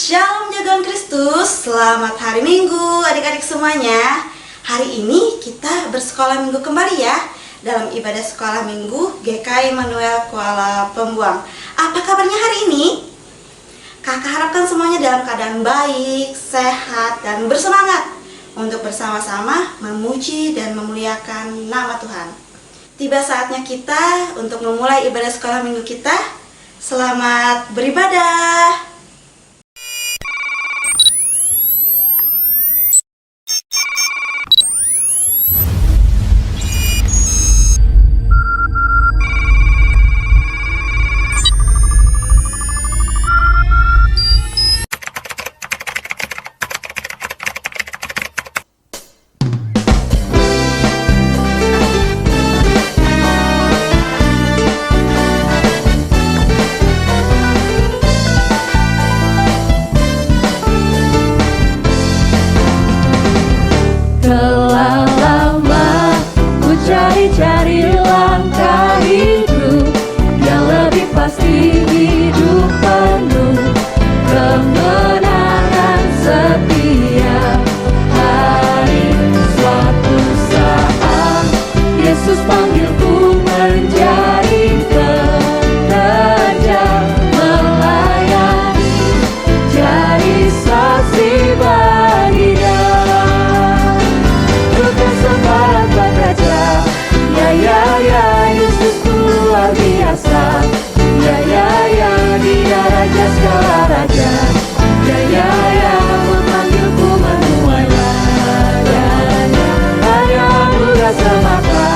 Shalom jagoan Kristus, selamat hari Minggu adik-adik semuanya. Hari ini kita bersekolah minggu kembali ya, dalam ibadah sekolah minggu GKI Immanuel Kuala Pembuang. Apa kabarnya hari ini? Kakak harapkan semuanya dalam keadaan baik, sehat, dan bersemangat untuk bersama-sama memuji dan memuliakan nama Tuhan. Tiba saatnya kita untuk memulai ibadah sekolah minggu kita. Selamat beribadah. Telah lama ku cari-cari langkah hidup yang lebih pasti, hidup penuh kemenangan setiap hari. Suatu saat Yesus panggilku menjadi pekerja, melayani, jadi saksi bagi Dia. Sembarang bekerja, ya, Yesus luar biasa. Ya, Dia Raja segala raja. Ya, memanggilku menuai ladanya. Hanya anugerah semata.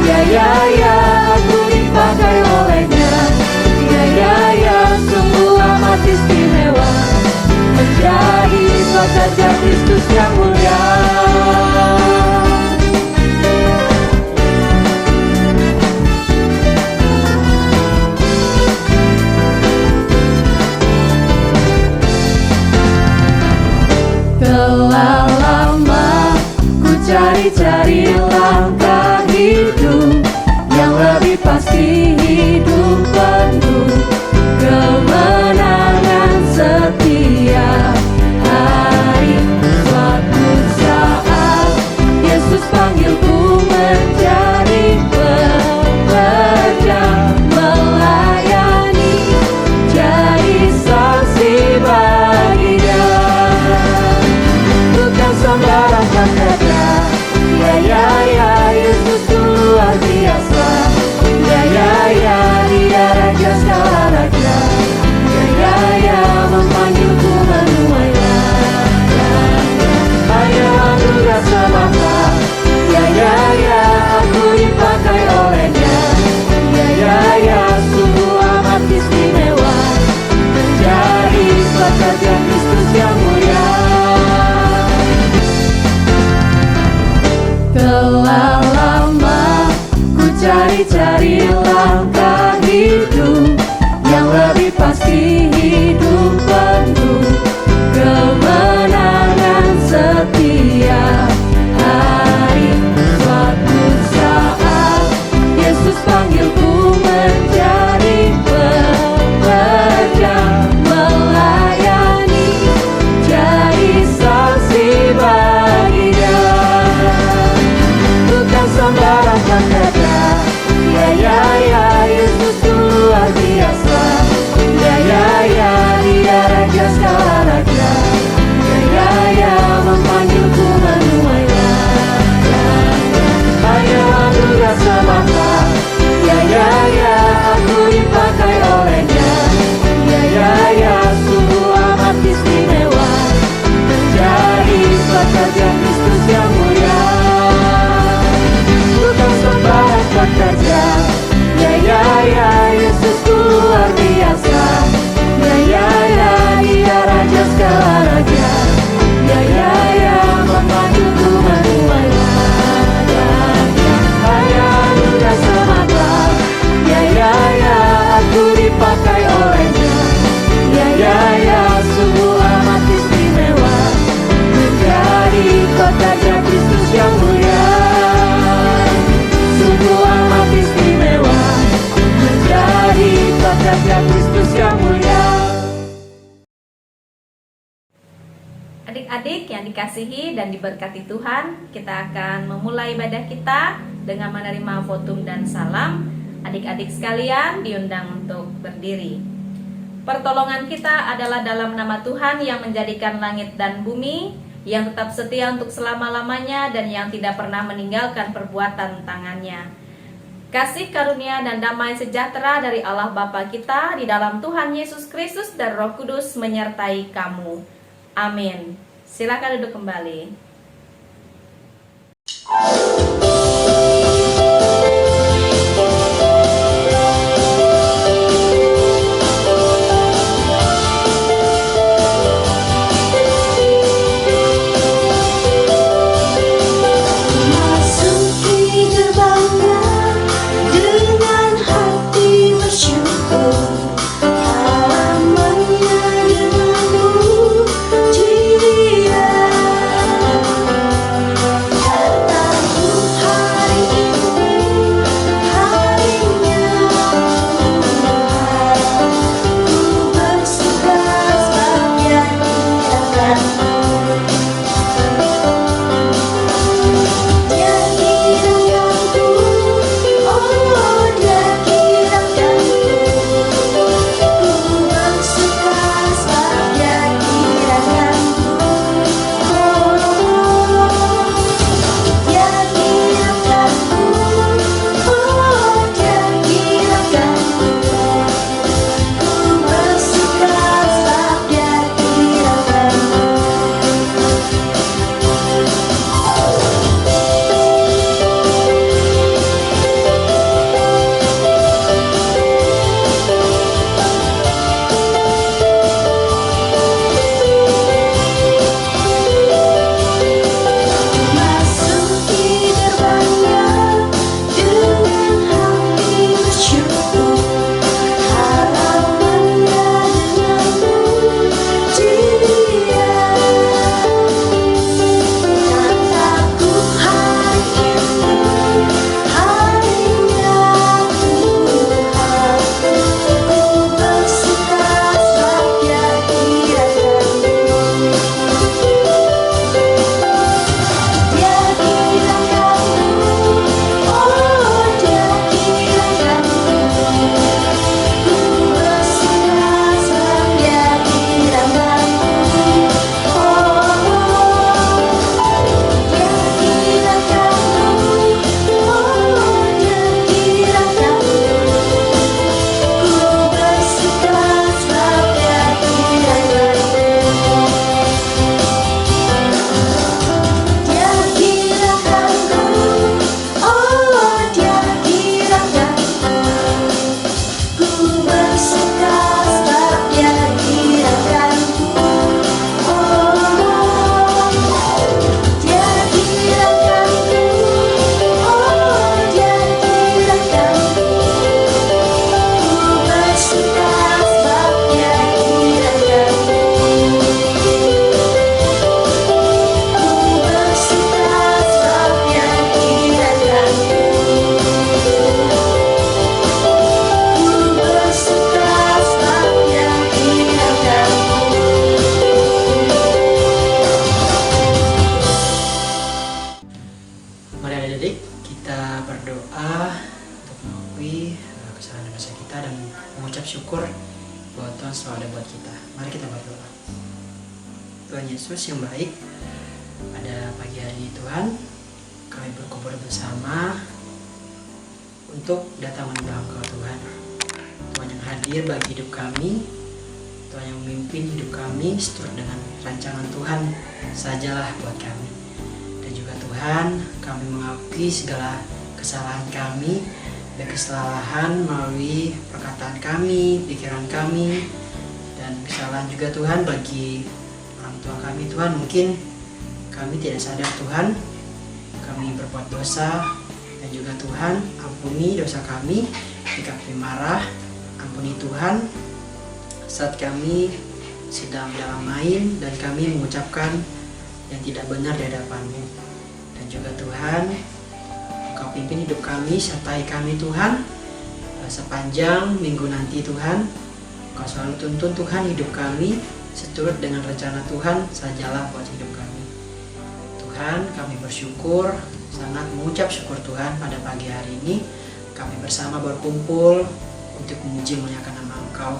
Ya, aku dipakai olehnya. Ya, sungguh amat istimewa, menjadi pekerja Kristus yang mulia. Telah lama ku cari-cari langkah hidup yang lebih pasti, hidup penuh kemenangan setiap hari. Suatu saat Yesus panggilku menjadi pekerja, melayani, jadi saksi bagi Dia. Bukan sembarang pekerja, ya, Yesus luar biasa. Ya, Dia Raja segala raja. Adik-adik yang dikasihi dan diberkati Tuhan, kita akan memulai ibadah kita dengan menerima votum dan salam. Adik-adik sekalian diundang untuk berdiri. Pertolongan kita adalah dalam nama Tuhan yang menjadikan langit dan bumi, yang tetap setia untuk selama-lamanya dan yang tidak pernah meninggalkan perbuatan tangannya. Kasih karunia dan damai sejahtera dari Allah Bapa kita di dalam Tuhan Yesus Kristus dan Roh Kudus menyertai kamu. Amin. Silakan duduk kembali. Masuki gerbangnya dengan hati bersyukur, halamannya dengan pujian. Kataku hari ini harinya Tuhan, ku bersuka sebab Dia kiranya. Dia kiranya oh Dia kiranya ku bersuka sebab Dia kiranya. Dia kiranya oh Dia kiranya ku bersuka sebab Dia kiranya. Masuki gerbangnya dengan hati bersyukur, halamannya dengan pujian. Kataku hari ini harinya Tuhan, ku bersuka sebab Dia kiranya. Dia kiranya oh Dia kiranya ku bersuka sebab Dia kiranya. Dia kiranya oh Dia kiranya ku bersuka sebab Dia kiranya. Dia kiranya oh Dia kiranya ku bersuka sebab Dia kiranya. Dia kiranya oh Dia kiranya ku bersuka sebab Dia kiranya. Ku bersuka sebab Dia kiranya. Ku bersuka sebab Dia kiranya. Mari adik-adik kita berdoa untuk mengakui kesalahan dan dosa kita dan mengucap syukur bahwa Tuhan selalu ada buat kita. Mari kita berdoa. Tuhan Yesus yang baik, pada pagi hari ini Tuhan, kami berkumpul bersama untuk datang menyembah Engkau Tuhan. Tuhan yang hadir bagi hidup kami, Tuhan yang memimpin hidup kami seturut dengan rancangan Tuhan sajalah buat kami. Dan juga Tuhan, kami mengakui segala kesalahan kami dan kesalahan melalui perkataan kami, pikiran kami, dan kesalahan juga Tuhan bagi orang tua kami. Tuhan, mungkin kami tidak sadar Tuhan, kami berbuat dosa, dan juga Tuhan ampuni dosa kami jika kami marah. Ampuni Tuhan saat kami sedang dalam main dan kami mengucapkan yang tidak benar di hadapan-Mu. Dan juga Tuhan, Engkau pimpin hidup kami, sertai kami Tuhan sepanjang minggu nanti Tuhan. Engkau selalu tuntun Tuhan hidup kami seturut dengan rencana Tuhan sajalah buat hidup kami. Tuhan, kami bersyukur, sangat mengucap syukur Tuhan pada pagi hari ini kami bersama berkumpul untuk memuji memuliakan nama Engkau.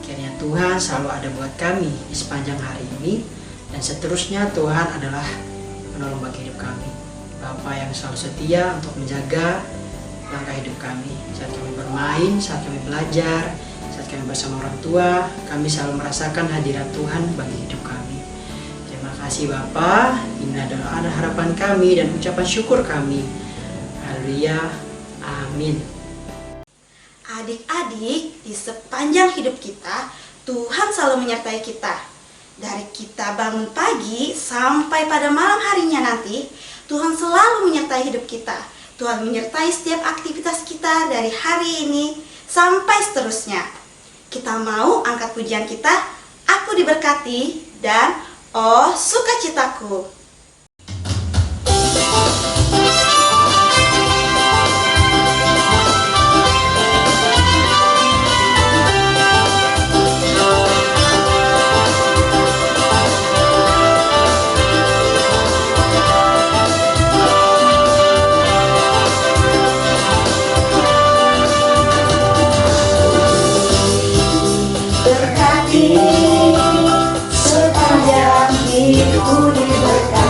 Kiranya Tuhan selalu ada buat kami di sepanjang hari ini, dan seterusnya Tuhan adalah penolong bagi hidup kami. Bapa yang selalu setia untuk menjaga langkah hidup kami. Saat kami bermain, saat kami belajar, saat kami bersama orang tua, kami selalu merasakan hadirat Tuhan bagi hidup kami. Terima kasih Bapa, ini adalah harapan kami dan ucapan syukur kami. Haleluya, amin. Adik-adik, di sepanjang hidup kita, Tuhan selalu menyertai kita. Dari kita bangun pagi sampai pada malam harinya nanti, Tuhan selalu menyertai hidup kita. Tuhan menyertai setiap aktivitas kita dari hari ini sampai seterusnya. Kita mau angkat pujian kita, Aku Diberkati, dan Oh Sukacitaku. Berkati sepanjang hidupku diberkati.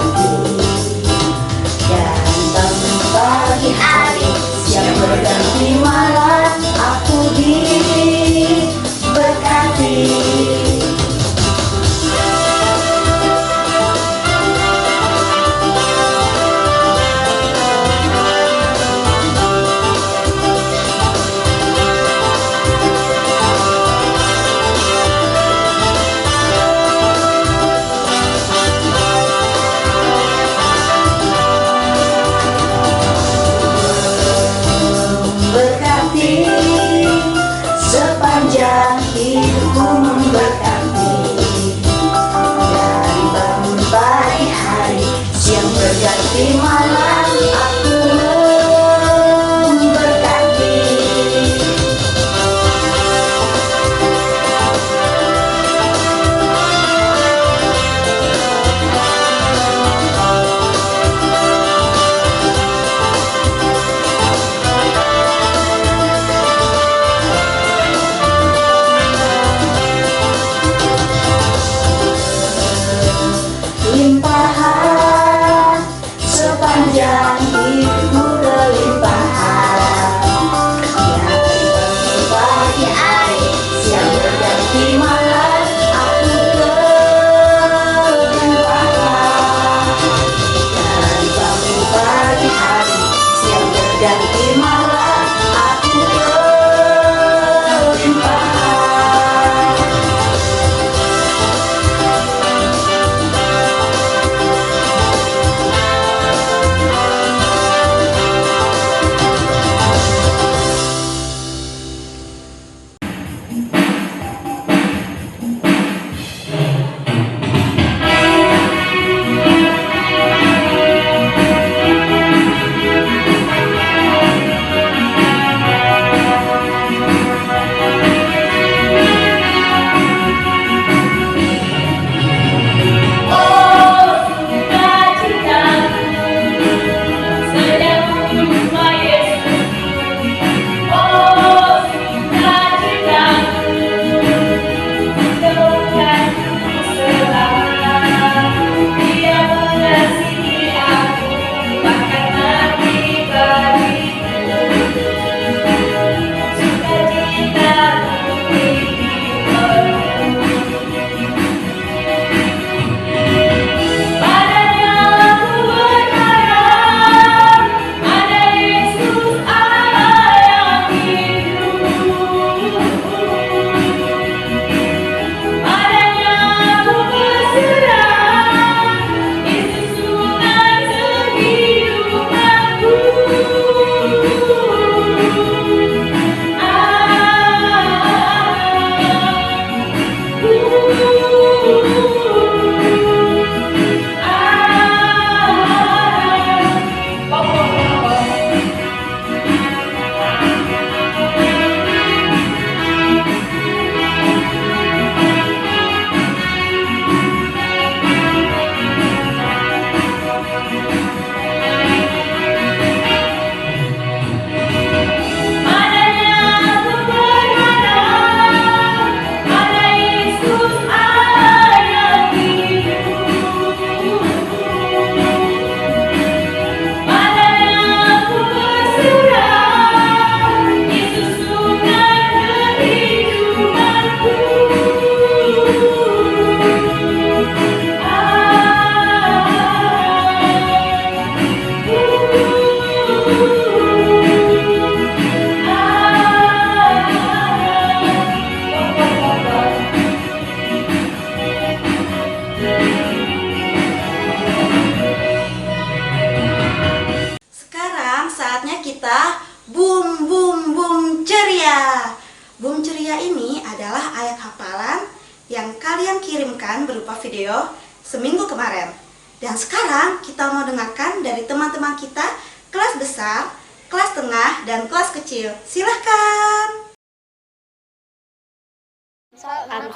video seminggu kemarin. Dan sekarang kita mau dengarkan dari teman-teman kita kelas besar, kelas tengah, dan kelas kecil. Silahkan.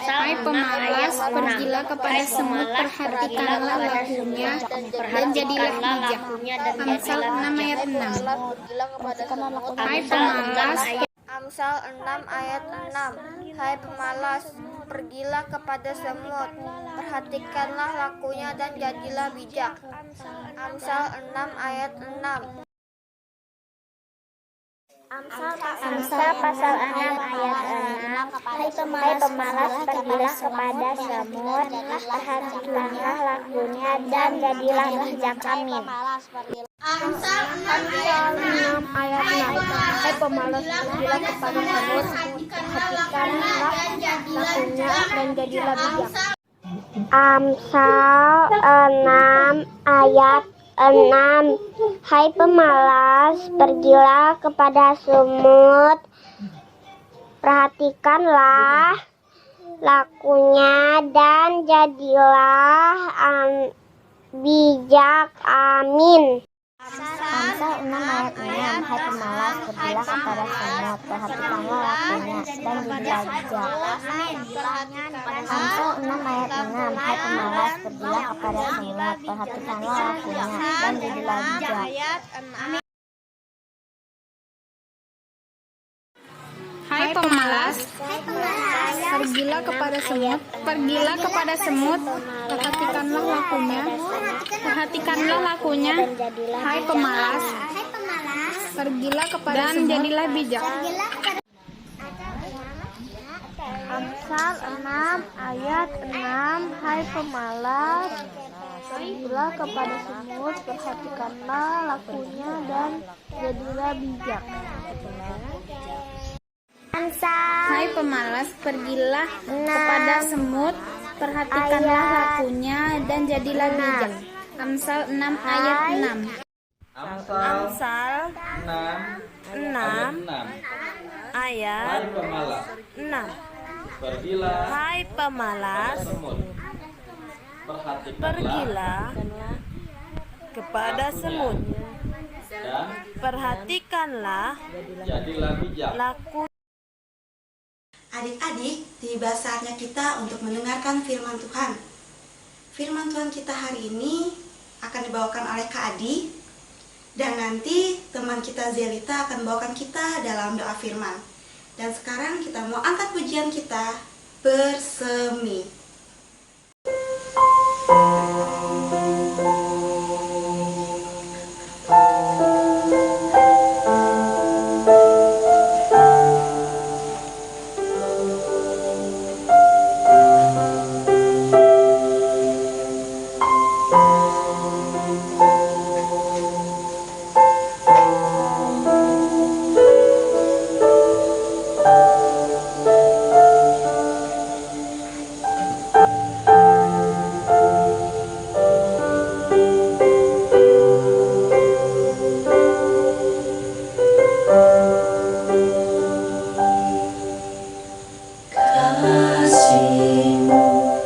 Hai pemalas, pergilah kepada semut, perhatikanlah lakunya, dan jadilah bijak. Amsal 6 ayat 6. Hai pemalas, Amsal 6 ayat 6. Hai pemalas, pergilah kepada semut, perhatikanlah lakunya dan jadilah bijak. Amsal 6 ayat 6. Amsal pasal 6 ayat 6. Hai pemalas, pergilah kepada semut, perhatikanlah lakunya dan jadilah bijak. Amin. Amsal 6 ayat 6. Hai pemalas, pergilah kepada semut, perhatikanlah lakunya dan jadilah bijak. Amsal 6 ayat 6. Hai pemalas, pergilah kepada semut, perhatikanlah lakunya dan jadilah bijak. Amin. Amsal 6 ayat 6. Hai pemalas, pergilah kepada semut, perhatikanlah lakunya dan jadilah bijak. Amsal 6 ayat 6. Hai pemalas, pergilah kepada semut, perhatikanlah lakunya dan jadilah bijak. hai pemalas, pergilah kepada semut, perhatikanlah lakunya, hai pemalas, pergilah kepada dan semut, jadilah bijak. Amsal 6 ayat 6. Hai pemalas, pergilah kepada semut, perhatikanlah lakunya dan jadilah bijak. Hai pemalas, pergilah kepada semut, perhatikanlah lakunya dan jadilah bijak. Amsal 6 ayat 6. Amsal 6 ayat 6. Hai pemalas, pergilah kepada semut, perhatikanlah laku. Adik-adik, tiba saatnya kita untuk mendengarkan firman Tuhan. Firman Tuhan kita hari ini akan dibawakan oleh Kak Adi, dan nanti teman kita Zelita akan membawakan kita dalam doa firman. Dan sekarang kita mau angkat pujian kita, bersemi. Kasih-Mu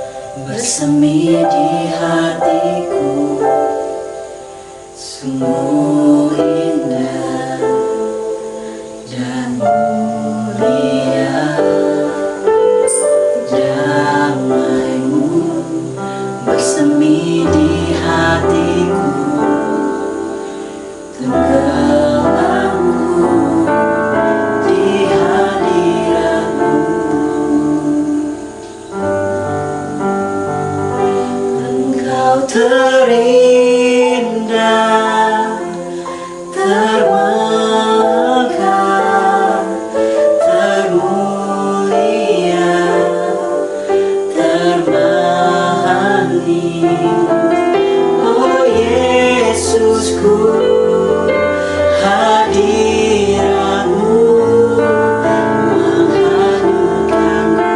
bersemi di hatiku, sungguh indah dan mulia. Damai-Mu bersemi di hatiku, tenggelamku di hadirat-Mu. Engkau terindah, termegah, termulia, termahani. Oh Yesusku, hadirat-Mu menghanyutkanku,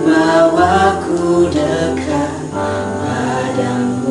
bawaku dekat padamu.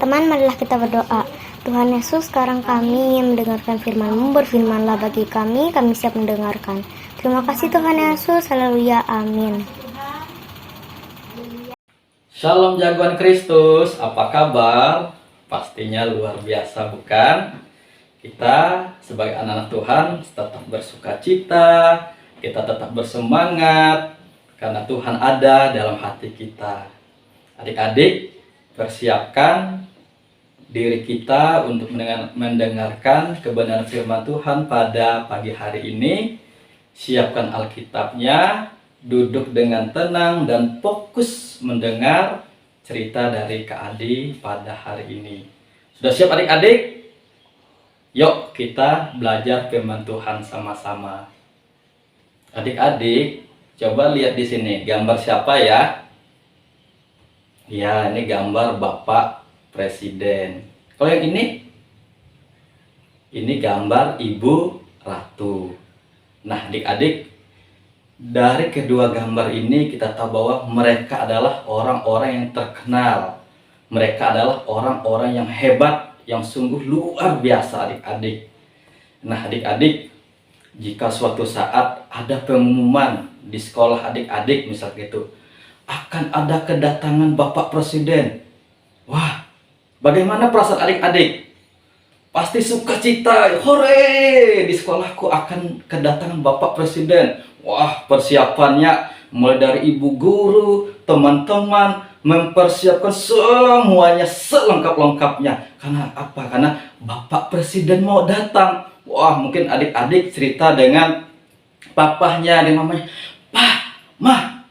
teman-teman, marilah kita berdoa. Tuhan Yesus, sekarang kami mendengarkan firman-Mu, berfirmanlah bagi kami siap mendengarkan. Terima kasih Tuhan Yesus, haleluya, amin. Shalom jagoan Kristus, apa kabar? Pastinya luar biasa bukan? Kita sebagai anak-anak Tuhan tetap bersukacita, kita tetap bersemangat, karena Tuhan ada dalam hati kita. Adik-adik, persiapkan diri kita untuk mendengarkan kebenaran firman Tuhan pada pagi hari ini. Siapkan Alkitabnya, duduk dengan tenang dan fokus mendengar cerita dari Kak Adi pada hari ini. Sudah siap adik-adik? Yuk kita belajar firman Tuhan sama-sama. Adik-adik, coba lihat di sini, gambar siapa ya? Ya, ini gambar Bapak Presiden. Kalau yang ini gambar Ibu Ratu. Nah, adik-adik, dari kedua gambar ini kita tahu bahwa mereka adalah orang-orang yang terkenal. Mereka adalah orang-orang yang hebat, yang sungguh luar biasa adik-adik. Nah, adik-adik, jika suatu saat ada pengumuman di sekolah adik-adik misal gitu, akan ada kedatangan Bapak Presiden. Wah, bagaimana perasaan adik-adik? Pasti sukacita, hore! Di sekolahku akan kedatangan Bapak Presiden. Wah, persiapannya mulai dari ibu guru, teman-teman, mempersiapkan semuanya selengkap-lengkapnya. Karena apa? Karena Bapak Presiden mau datang. Wah, mungkin adik-adik cerita dengan papahnya, dengan mamanya. Pak, Mah,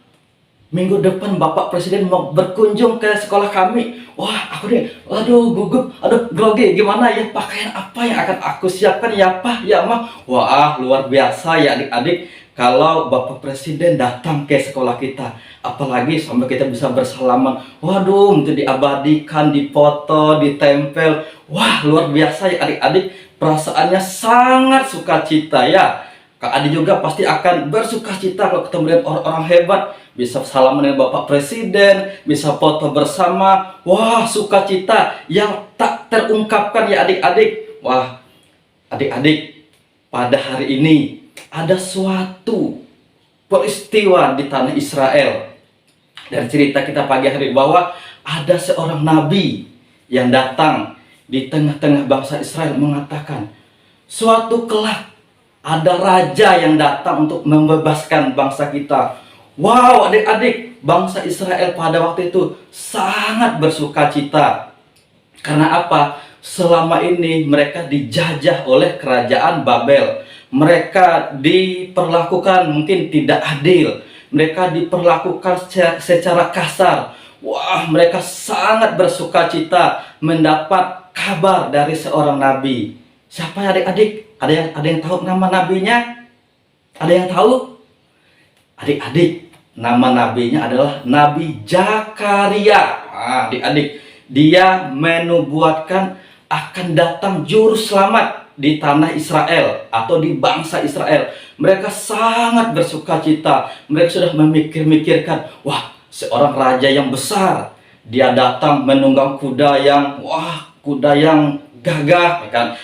minggu depan Bapak Presiden mau berkunjung ke sekolah kami. Wah, aku nih, aduh gugup, aduh grogi. Gimana ya, pakaian apa yang akan aku siapkan ya Pak, ya Mah? Wah, luar biasa ya adik-adik. Kalau Bapak Presiden datang ke sekolah kita, apalagi sampai kita bisa bersalaman. Waduh, untuk diabadikan, dipoto, ditempel. Wah, luar biasa ya adik-adik. Perasaannya sangat sukacita ya. Kak Adi juga pasti akan bersukacita kalau ketemu dengan orang-orang hebat. Bisa salaman dengan Bapak Presiden, bisa foto bersama. Wah, sukacita yang tak terungkapkan ya adik-adik. Wah, adik-adik, pada hari ini ada suatu peristiwa di tanah Israel. Dari cerita kita pagi hari bahwa ada seorang nabi yang datang di tengah-tengah bangsa Israel mengatakan, suatu kelak ada raja yang datang untuk membebaskan bangsa kita. Wow, adik-adik, bangsa Israel pada waktu itu sangat bersukacita. Karena apa? Selama ini mereka dijajah oleh kerajaan Babel. Mereka diperlakukan mungkin tidak adil. Mereka diperlakukan secara kasar. Wah, mereka sangat bersukacita mendapat kabar dari seorang nabi. Siapa ya adik-adik? Ada yang tahu nama nabinya? Ada yang tahu? Adik-adik, nama nabinya adalah Nabi Zakaria. Adik-adik, dia menubuatkan akan datang juru selamat di tanah Israel atau di bangsa Israel. Mereka sangat bersukacita. Mereka sudah memikirkan, wah, seorang raja yang besar. Dia datang menunggang kuda yang, kuda yang gagah, kan?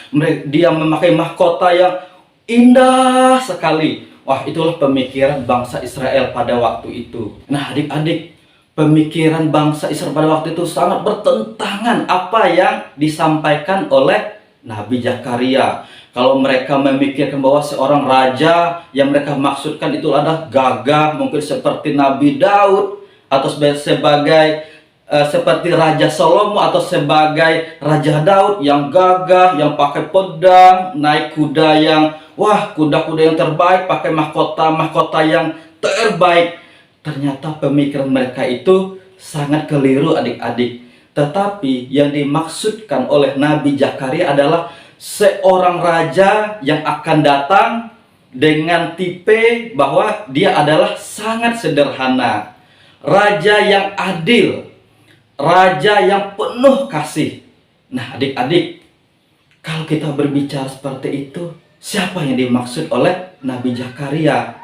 Dia memakai mahkota yang indah sekali. Wah, itulah pemikiran bangsa Israel pada waktu itu. Nah, adik-adik, pemikiran bangsa Israel pada waktu itu sangat bertentangan apa yang disampaikan oleh Nabi Zakaria. Kalau mereka memikirkan bahwa seorang raja yang mereka maksudkan itu adalah gagah, mungkin seperti Nabi Daud, atau sebagai seperti Raja Salomo, atau sebagai Raja Daud yang gagah, yang pakai pedang, naik kuda yang, kuda-kuda yang terbaik, pakai mahkota yang terbaik. Ternyata pemikiran mereka itu sangat keliru adik-adik. Tetapi yang dimaksudkan oleh Nabi Zakaria adalah seorang raja yang akan datang dengan tipe bahwa dia adalah sangat sederhana. Raja yang adil, raja yang penuh kasih. Nah adik-adik, kalau kita berbicara seperti itu, siapa yang dimaksud oleh Nabi Zakaria?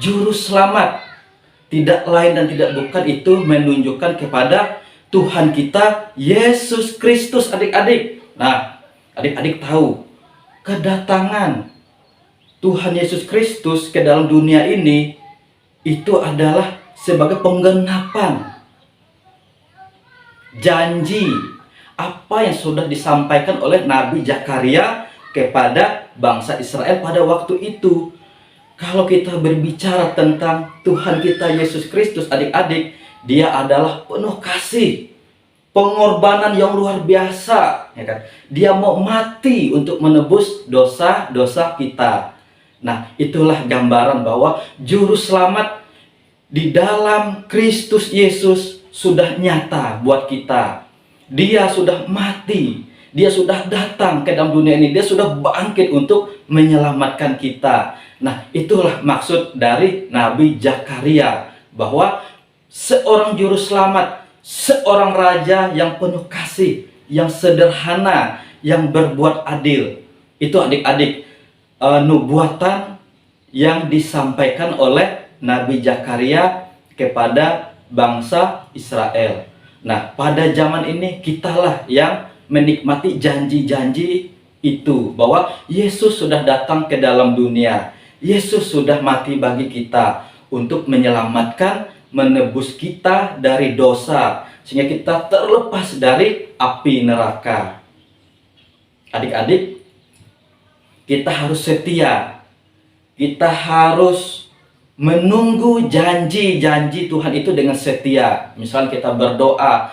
Juru selamat. Tidak lain dan tidak bukan itu menunjukkan kepada Tuhan kita Yesus Kristus, adik-adik. Nah, adik-adik tahu kedatangan Tuhan Yesus Kristus ke dalam dunia ini itu adalah sebagai penggenapan janji apa yang sudah disampaikan oleh Nabi Zakaria kepada bangsa Israel pada waktu itu. Kalau kita berbicara tentang Tuhan kita Yesus Kristus, adik-adik, Dia adalah penuh kasih, pengorbanan yang luar biasa, ya kan? Dia mau mati untuk menebus dosa-dosa kita. Nah, itulah gambaran bahwa juru selamat di dalam Kristus Yesus sudah nyata buat kita. Dia sudah mati, Dia sudah datang ke dalam dunia ini, Dia sudah bangkit untuk menyelamatkan kita. Nah, itulah maksud dari Nabi Zakaria, bahwa seorang juru selamat, seorang raja yang penuh kasih, yang sederhana, yang berbuat adil. Itu adik-adik nubuatan yang disampaikan oleh Nabi Zakaria kepada bangsa Israel. Nah, pada zaman ini kitalah yang menikmati janji-janji itu, bahwa Yesus sudah datang ke dalam dunia. Yesus sudah mati bagi kita untuk menyelamatkan, menebus kita dari dosa, sehingga kita terlepas dari api neraka. Adik-adik, kita harus setia. Kita harus menunggu janji-janji Tuhan itu dengan setia. Misal kita berdoa,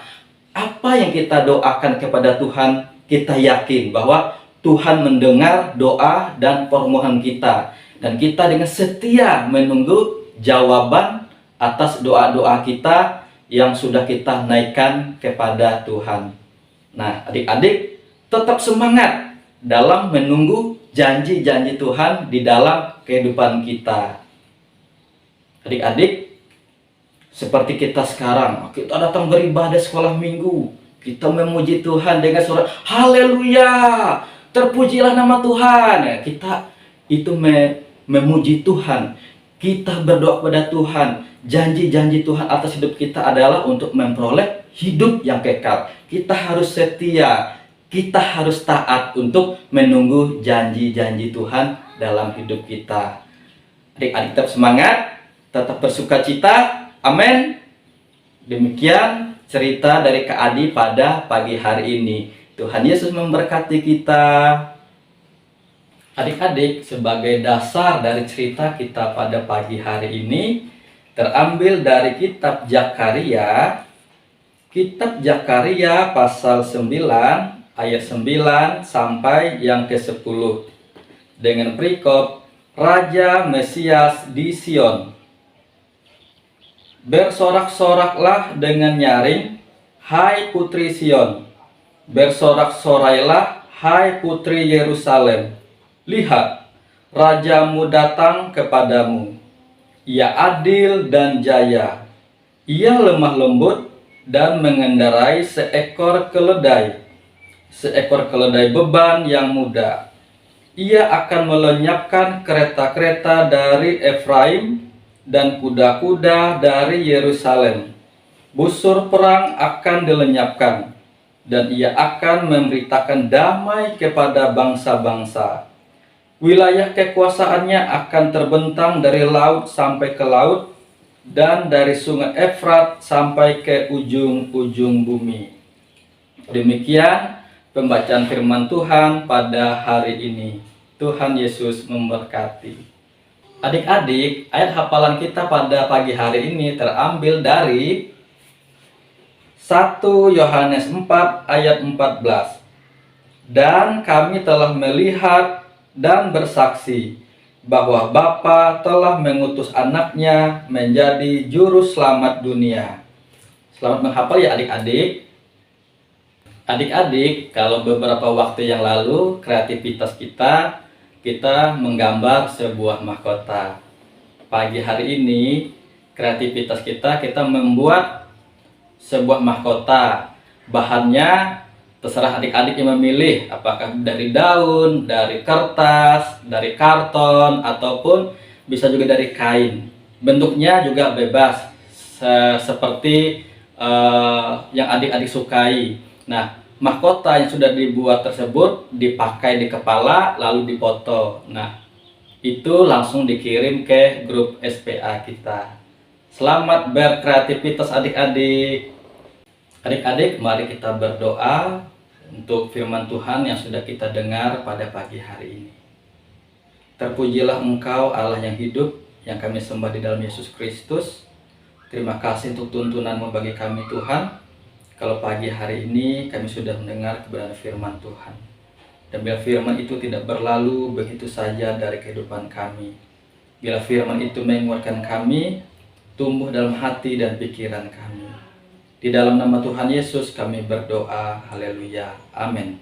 apa yang kita doakan kepada Tuhan, kita yakin bahwa Tuhan mendengar doa dan permohonan kita. Dan kita dengan setia menunggu jawaban atas doa-doa kita yang sudah kita naikkan kepada Tuhan. Nah, adik-adik, tetap semangat dalam menunggu janji-janji Tuhan di dalam kehidupan kita. Adik-adik, seperti kita sekarang, kita datang beribadah sekolah minggu, kita memuji Tuhan dengan suara haleluya, terpujilah nama Tuhan. Kita itu memuji Tuhan, kita berdoa kepada Tuhan. Janji-janji Tuhan atas hidup kita adalah untuk memperoleh hidup yang kekal. Kita harus setia, kita harus taat untuk menunggu janji-janji Tuhan dalam hidup kita. Adik-adik tetap semangat, tetap bersukacita. Amin. Demikian cerita dari Kak Adi pada pagi hari ini. Tuhan Yesus memberkati kita. Adik-adik, sebagai dasar dari cerita kita pada pagi hari ini terambil dari kitab Zakaria. Kitab Zakaria pasal 9 ayat 9 sampai yang ke-10 dengan perikop Raja Mesias di Sion. Bersorak-soraklah dengan nyaring, hai putri Sion. Bersorak-sorailah, hai putri Yerusalem. Lihat, rajamu datang kepadamu. Ia adil dan jaya. Ia lemah lembut dan mengendarai seekor keledai beban yang muda. Ia akan melenyapkan kereta-kereta dari Efraim dan kuda-kuda dari Yerusalem. Busur perang akan dilenyapkan, dan ia akan memberitakan damai kepada bangsa-bangsa. Wilayah kekuasaannya akan terbentang dari laut sampai ke laut, dan dari sungai Efrat sampai ke ujung-ujung bumi. Demikian pembacaan firman Tuhan pada hari ini. Tuhan Yesus memberkati. Adik-adik, ayat hafalan kita pada pagi hari ini terambil dari 1 Yohanes 4 ayat 14. Dan kami telah melihat dan bersaksi bahwa Bapa telah mengutus anaknya menjadi juru selamat dunia. Selamat menghafal ya adik-adik. Adik-adik, kalau beberapa waktu yang lalu kreativitas kita menggambar sebuah mahkota. Pagi hari ini kreativitas kita membuat sebuah mahkota. Bahannya terserah adik-adik yang memilih, apakah dari daun, dari kertas, dari karton, ataupun bisa juga dari kain. Bentuknya juga bebas, seperti yang adik-adik sukai. Nah, mahkota yang sudah dibuat tersebut dipakai di kepala lalu dipoto. Nah, itu langsung dikirim ke grup SPA kita. Selamat berkreativitas adik-adik. Adik-adik, mari kita berdoa untuk firman Tuhan yang sudah kita dengar pada pagi hari ini. Terpujilah Engkau Allah yang hidup, yang kami sembah di dalam Yesus Kristus. Terima kasih untuk tuntunan-Mu bagi kami Tuhan. Kalau pagi hari ini kami sudah mendengar kebenaran firman Tuhan. Dan bila firman itu tidak berlalu begitu saja dari kehidupan kami. Bila firman itu menguatkan kami, tumbuh dalam hati dan pikiran kami. Di dalam nama Tuhan Yesus kami berdoa. Haleluya. Amin.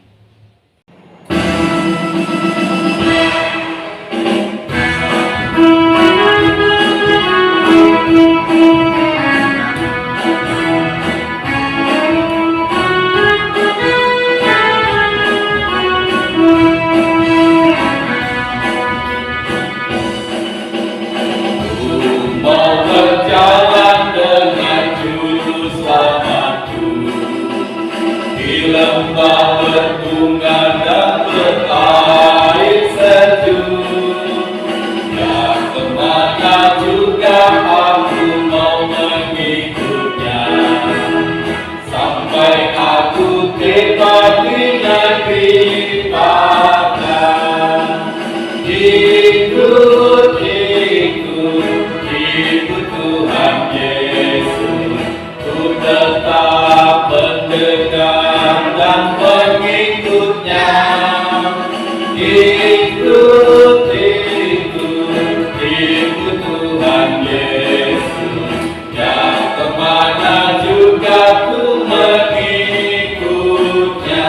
Lembah berbunga dan berair sejuk, yang kemana juga aku mau mengikutnya, sampai aku tiba di negeri Padang. Ikut Tuhan Yesus, ku tetap mendengar dan mengikutnya. Ikut Tuhan Yesus, yang kemana juga ku mengikutnya.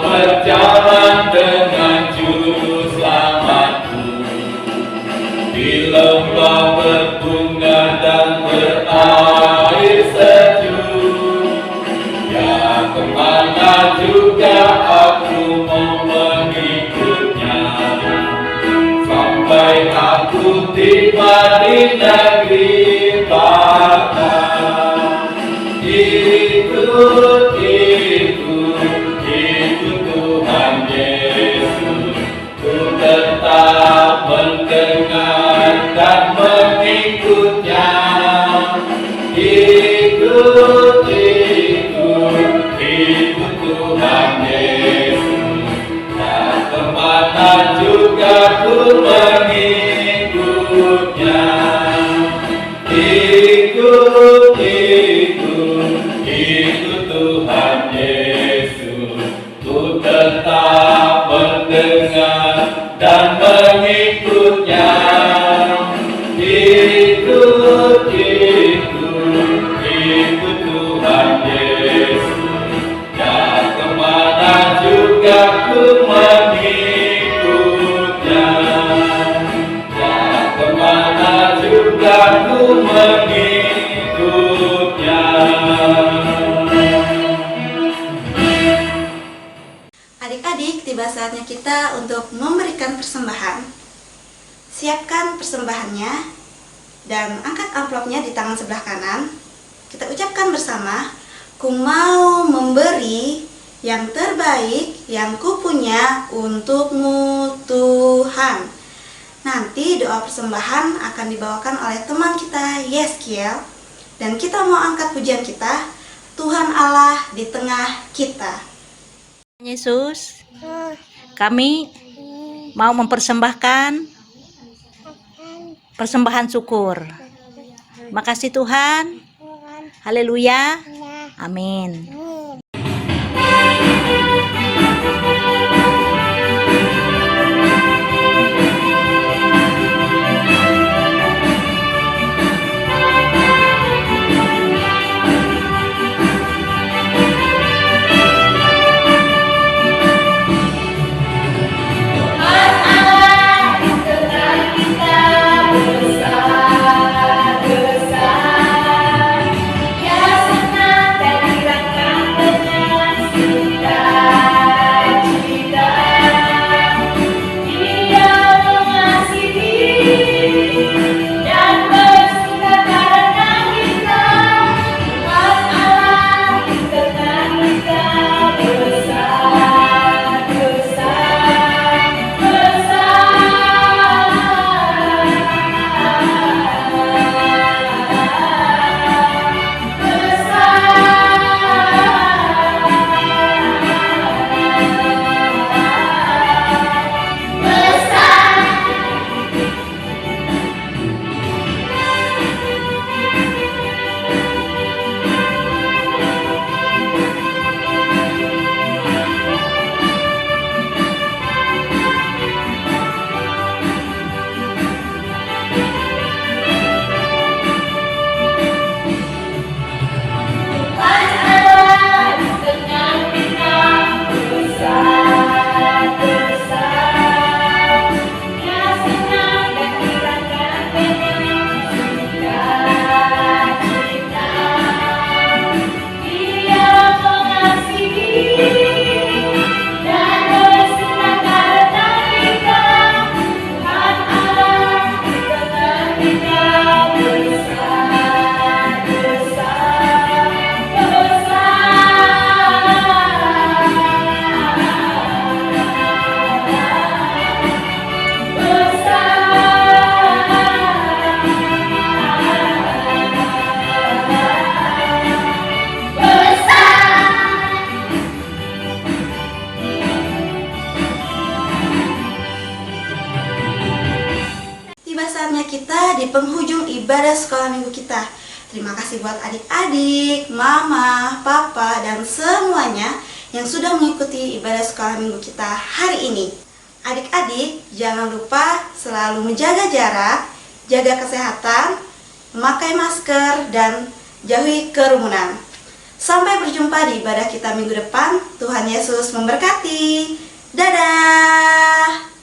Berjalan dengan juru selamatku di lembah berbunga dan berair sejuk, ya kemana juga aku mau mengikutnya, sampai aku tiba di negeri Padang. Ikut Tuhan Yesus, ku tetap mendengar dan mengikutnya. Ikut Tuhan Yesus, dan kemana juga ku mengikutnya. Ikut Tuhan Yesus, ku tetap mendengar dan mengikutnya. Ikut Tuhan Yesus, dan kemana juga ku mengikutnya. Dan kemana juga ku mengikutnya. Adik-adik, tiba saatnya kita untuk memberikan persembahan. Siapkan persembahannya dan angkat amplopnya di tangan sebelah kanan. Kita ucapkan bersama, ku mau memberi yang terbaik yang kupunya untukmu Tuhan. Nanti doa persembahan akan dibawakan oleh teman kita Yeskiel. Dan kita mau angkat pujian kita, Tuhan Allah di tengah kita. Yesus, kami mau mempersembahkan persembahan syukur. Makasih Tuhan. Haleluya. Amin. Tuhan Allah di tengah kita besar. di penghujung ibadah sekolah minggu kita. Terima kasih buat adik-adik, mama, papa, dan semuanya yang sudah mengikuti ibadah sekolah minggu kita hari ini. Adik-adik, jangan lupa selalu menjaga jarak, jaga kesehatan, memakai masker, dan jauhi kerumunan. Sampai berjumpa di ibadah kita minggu depan. Tuhan Yesus memberkati. Dadah!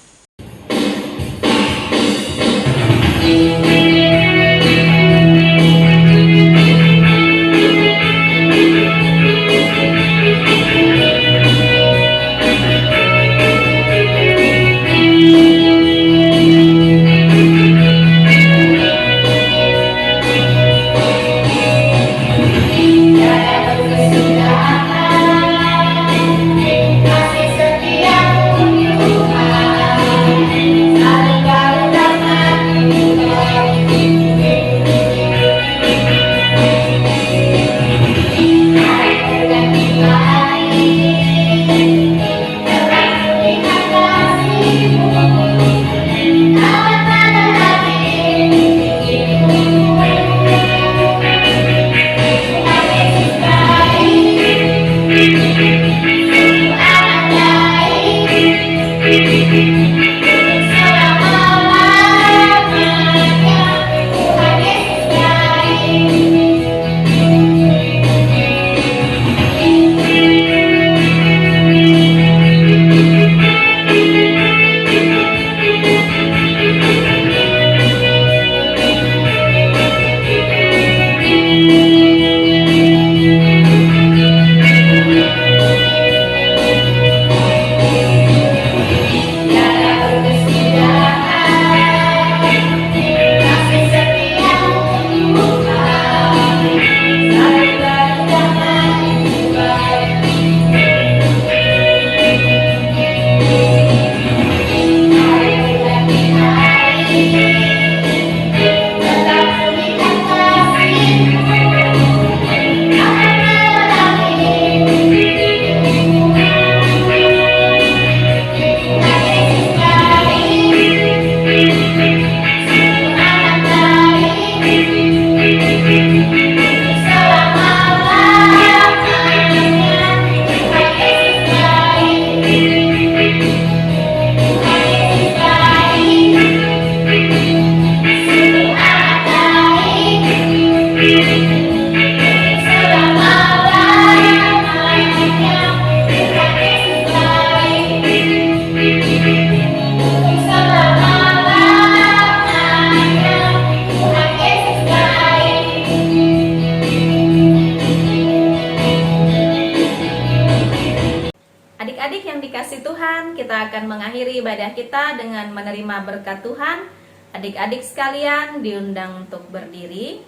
Adik-adik yang dikasih Tuhan, kita akan mengakhiri ibadah kita dengan menerima berkat Tuhan. Adik-adik sekalian diundang untuk berdiri.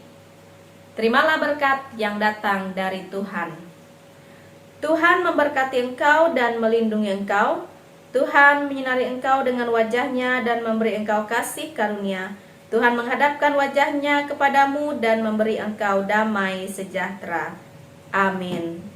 Terimalah berkat yang datang dari Tuhan. Tuhan memberkati engkau dan melindungi engkau. Tuhan menyinari engkau dengan wajahnya dan memberi engkau kasih karunia. Tuhan menghadapkan wajahnya kepadamu dan memberi engkau damai sejahtera. Amin.